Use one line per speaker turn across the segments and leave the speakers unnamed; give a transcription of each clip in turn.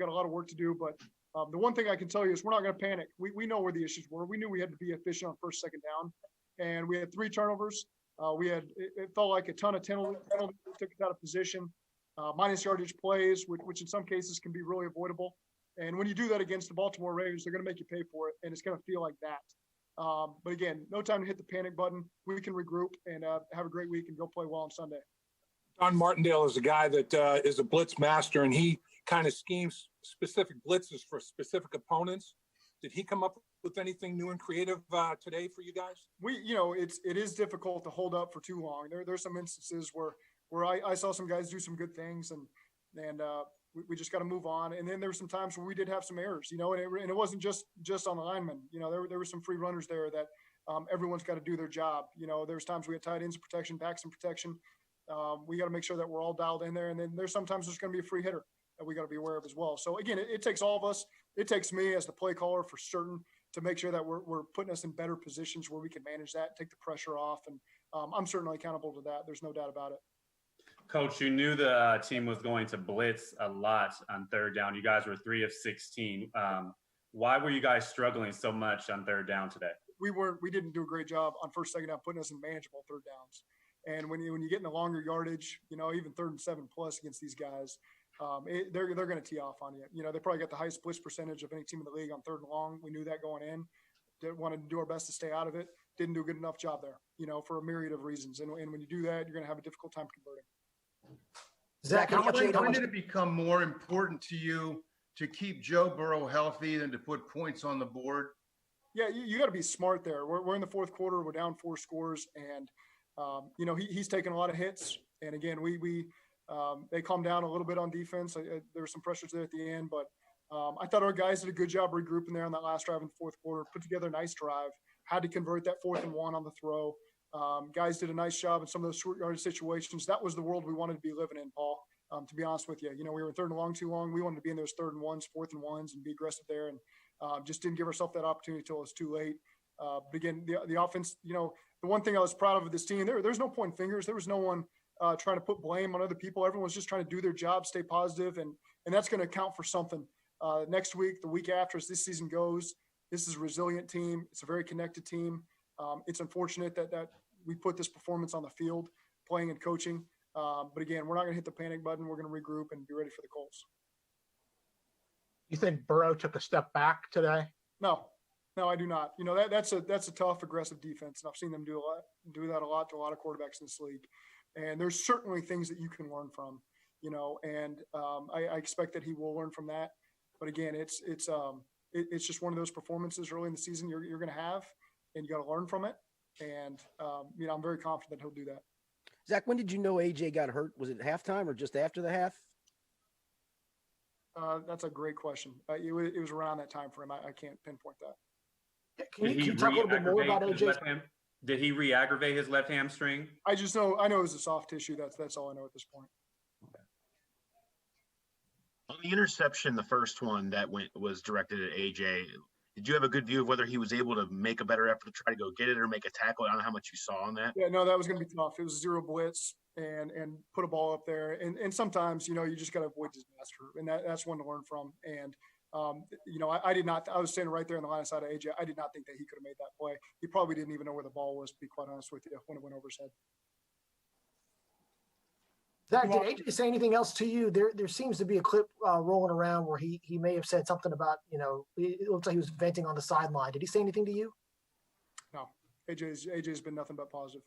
got a lot of work to do, but the one thing I can tell you is we're not going to panic. We know where the issues were. We knew we had to be efficient on first, second down, and we had 3 turnovers. It felt like a ton of penalties that took us out of position, minus yardage plays, which in some cases can be really avoidable. And when you do that against the Baltimore Ravens, they're going to make you pay for it, and it's going to feel like that. But again, no time to hit the panic button. We can regroup and have a great week and go play well on Sunday.
Don Martindale is a guy that is a blitz master, and he kind of schemes specific blitzes for specific opponents. Did he come up with anything new and creative today for you guys?
It is difficult to hold up for too long. There's some instances where I saw some guys do some good things, and we just got to move on. And then there were some times where we did have some errors, and it wasn't just on the linemen. There were some free runners there that everyone's got to do their job. There's times we had tight ends protection, backs in protection. We got to make sure that we're all dialed in there. And then there's sometimes there's going to be a free hitter that we got to be aware of as well. So again, it takes all of us. It takes me as the play caller for certain to make sure that we're putting us in better positions where we can manage that, take the pressure off. And I'm certainly accountable to that. There's no doubt about it.
Coach, you knew the team was going to blitz a lot on third down. You guys were 3 of 16. Why were you guys struggling so much on third down today?
We didn't do a great job on first, second down, putting us in manageable third downs. And when you get in the longer yardage, even 3rd and 7 plus against these guys, they're going to tee off on you. They probably got the highest blitz percentage of any team in the league on 3rd and long. We knew that going in. Wanted to do our best to stay out of it. Didn't do a good enough job there, for a myriad of reasons. And when you do that, you're going to have a difficult time converting.
Zach, when did it become more important to you to keep Joe Burrow healthy than to put points on the board?
Yeah, you got to be smart there. We're in the 4th quarter. We're down 4 scores, and he's taken a lot of hits. And again, they calmed down a little bit on defense. There were some pressures there at the end, but I thought our guys did a good job regrouping there on that last drive in the 4th quarter. Put together a nice drive. Had to convert that 4th and 1 on the throw. Guys did a nice job in some of those short yardage situations. That was the world we wanted to be living in, Paul. To be honest with you, we were 3rd and long too long. We wanted to be in those 3rd and 1s, 4th and 1s, and be aggressive there. And just didn't give ourselves that opportunity until it was too late. But again, the offense, the one thing I was proud of this team, there's no pointing fingers. There was no one trying to put blame on other people. Everyone was just trying to do their job, stay positive, and that's going to count for something. Next week, the week after, as this season goes, this is a resilient team. It's a very connected team. It's unfortunate that we put this performance on the field, playing and coaching. But again, we're not going to hit the panic button. We're going to regroup and be ready for the Colts.
You think Burrow took a step back today?
No, I do not. That's a tough, aggressive defense, and I've seen them do that a lot to a lot of quarterbacks in this league. And there's certainly things that you can learn from, and I expect that he will learn from that. But again, it's just one of those performances early in the season you're going to have, and you got to learn from it. And I'm very confident that he'll do that.
Zach, when did you know AJ got hurt? Was it halftime or just after the half?
That's a great question. It was around that time frame. I can't pinpoint that.
Can you talk a little bit more about AJ?
Did he re-aggravate his left hamstring?
I know it was a soft tissue. That's all I know at this point.
Okay. On the interception, the first one that was directed at AJ, did you have a good view of whether he was able to make a better effort to try to go get it or make a tackle? I don't know how much you saw on that.
Yeah, no, that was going to be tough. It was 0 blitz and put a ball up there. And sometimes, you just got to avoid disaster. And that's one to learn from. And, I did not – I was standing right there on the line of sight of AJ. I did not think that he could have made that play. He probably didn't even know where the ball was, to be quite honest with you, when it went over his head.
Zach, did AJ say anything else to you? There seems to be a clip rolling around where he may have said something about, it looks like he was venting on the sideline. Did he say anything to you?
No. AJ's been nothing but positive.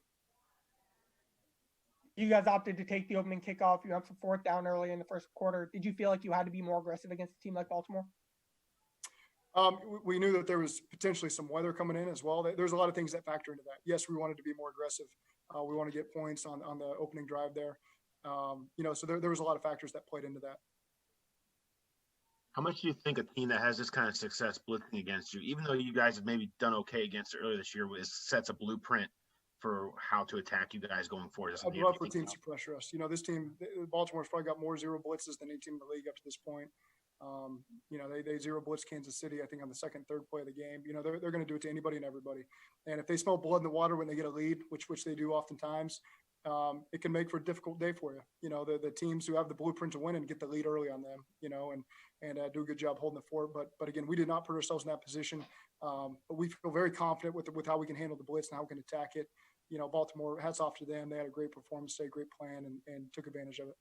You guys opted to take the opening kickoff. You went for 4th down early in the first quarter. Did you feel like you had to be more aggressive against a team like Baltimore?
We knew that there was potentially some weather coming in as well. There's a lot of things that factor into that. Yes, we wanted to be more aggressive. We want to get points on the opening drive there. So there was a lot of factors that played into that.
How much do you think a team that has this kind of success blitzing against you, even though you guys have maybe done okay against it earlier this year, sets a blueprint for how to attack you guys going forward?
I'd love for teams to pressure us. This team, Baltimore's probably got more 0 blitzes than any team in the league up to this point. They 0 blitz Kansas City, I think, on the second, third play of the game. They're going to do it to anybody and everybody. And if they smell blood in the water when they get a lead, which they do oftentimes, it can make for a difficult day for you. The teams who have the blueprint to win and get the lead early on them, and and do a good job holding the fort. But again, we did not put ourselves in that position. But we feel very confident with how we can handle the blitz and how we can attack it. You know, Baltimore, hats off to them. They had a great performance today, great plan, and took advantage of it.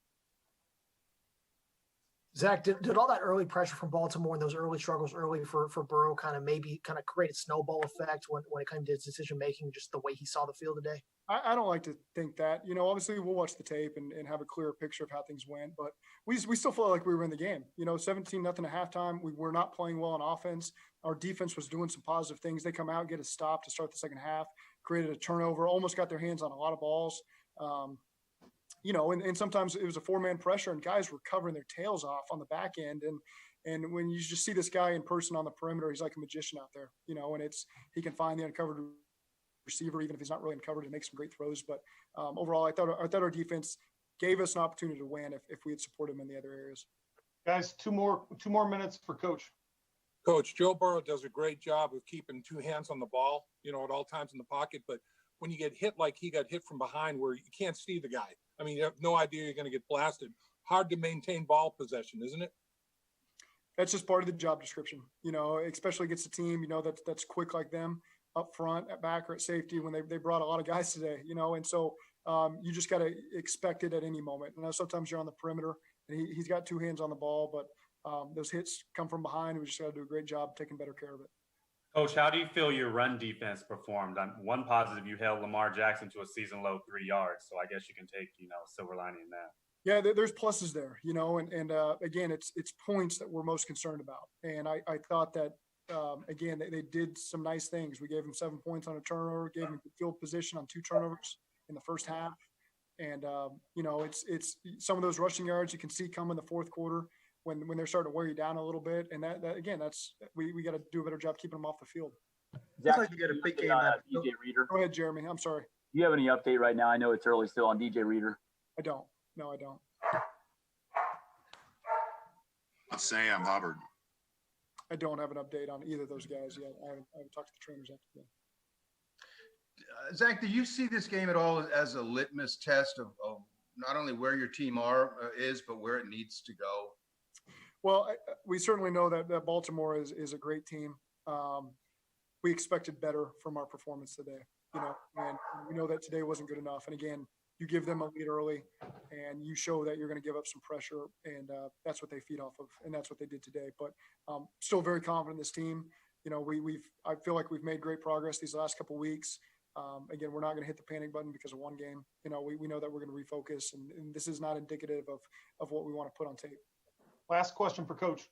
Zach, did all that early pressure from Baltimore and those early struggles early for Burrow kind of create a snowball effect when it came to his decision making, just the way he saw the field today?
I don't like to think that. You know, obviously we'll watch the tape and have a clearer picture of how things went, but we still felt like we were in the game. You know, 17-0 at halftime. We were not playing well on offense. Our defense was doing some positive things. They come out, get a stop to start the second half, created a turnover, almost got their hands on a lot of balls. You know, and sometimes it was a four-man pressure and guys were covering their tails off on the back end. And when you just see this guy in person on the perimeter, he's like a magician out there, you know, and he can find the uncovered receiver, even if he's not really uncovered, and make some great throws. But overall, I thought our defense gave us an opportunity to win if we had supported him in the other areas.
Guys, two more minutes for Coach.
Coach, Joe Burrow does a great job of keeping two hands on the ball, you know, at all times in the pocket. But when you get hit like he got hit from behind where you can't see the guy, I mean, you have no idea you're going to get blasted. Hard to maintain ball possession, isn't it?
That's just part of the job description, you know, especially against a team, you know, that's quick like them up front, at back, or at safety when they brought a lot of guys today, you know, and so you just got to expect it at any moment. You know, sometimes you're on the perimeter and he's got two hands on the ball, but those hits come from behind. We just got to do a great job taking better care of it.
Coach, how do you feel your run defense performed? One positive, you held Lamar Jackson to a season-low 3 yards, so I guess you can take, you know, silver lining in that.
Yeah, there's pluses there, you know, and again, it's points that we're most concerned about. And I thought that, again, they did some nice things. We gave them 7 points on a turnover, gave them field position on 2 turnovers in the first half. And, you know, it's some of those rushing yards you can see come in the fourth quarter when they're starting to wear you down a little bit. And that again, we got to do a better job keeping them off the field.
Zach, like you get a big game out of DJ Reader.
Go ahead, Jeremy. I'm sorry.
Do you have any update right now? I know it's early still on DJ Reader.
I don't. No, I don't.
Sam Hubbard.
I don't have an update on either of those guys yet. I haven't talked to the trainers after that.
Zach, do you see this game at all as a litmus test of not only where your team is, but where it needs to go?
Well, we certainly know that Baltimore is a great team. We expected better from our performance today, you know, and we know that today wasn't good enough. And again, you give them a lead early and you show that you're going to give up some pressure, and that's what they feed off of. And that's what they did today. But still very confident in this team. You know, I feel like we've made great progress these last couple of weeks. Again, we're not going to hit the panic button because of one game. You know, we know that we're going to refocus, and this is not indicative of what we want to put on tape.
Last question for Coach.